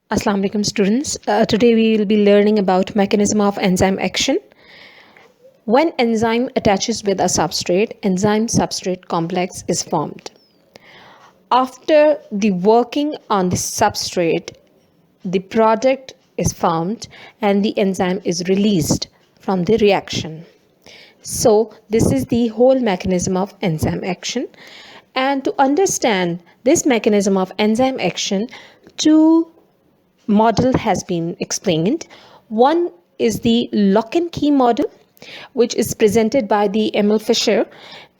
Assalamu alaikum students. Today we will be learning about mechanism of enzyme action. When enzyme attaches with a substrate, enzyme-substrate complex is formed. After the working on the substrate, the product is formed and the enzyme is released from the reaction. So this is the whole mechanism of enzyme action. And to understand this mechanism of enzyme action, two model has been explained. One is the lock and key model, which is presented by the Emil Fischer,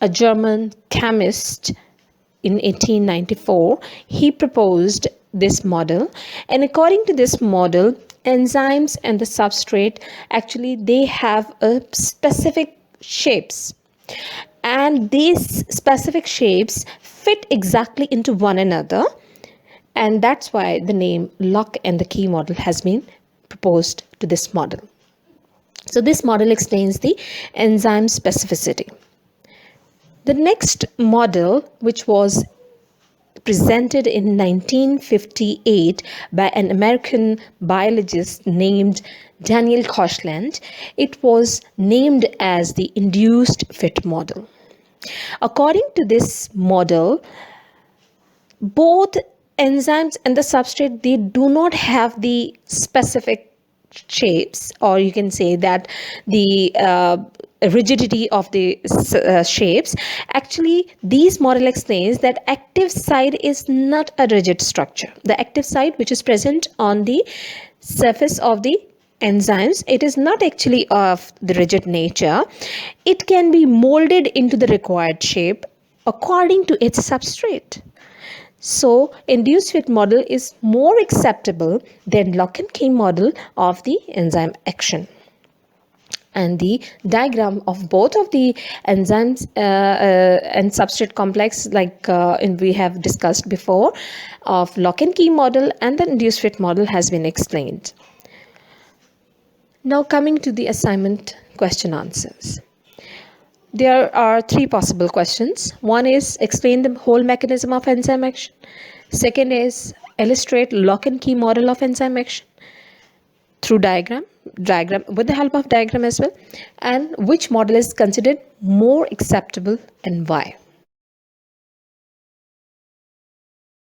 a German chemist in 1894. He proposed this model, and according to this model, enzymes and the substrate actually they have a specific shapes, and these specific shapes fit exactly into one another. And that's why the name lock and the key model has been proposed to this model. So this model explains the enzyme specificity. The next model, which was presented in 1958 by an American biologist named Daniel Koshland, it was named as the induced fit model. According to this model, both enzymes and the substrate, they do not have the specific shapes, or you can say that the rigidity of the shapes. Actually, this model explains that active site is not a rigid structure. The active site, which is present on the surface of the enzymes, it is not actually of the rigid nature. It can be molded into the required shape according to its substrate. So, induced fit model is more acceptable than lock and key model of the enzyme action. And the diagram of both of the enzymes and substrate complex, like we have discussed before, of lock and key model and the induced fit model has been explained. Now coming to the assignment question answers. There are three possible questions. One is explain the whole mechanism of enzyme action. Second is illustrate lock and key model of enzyme action through diagram with the help of diagram as well. And which model is considered more acceptable and why?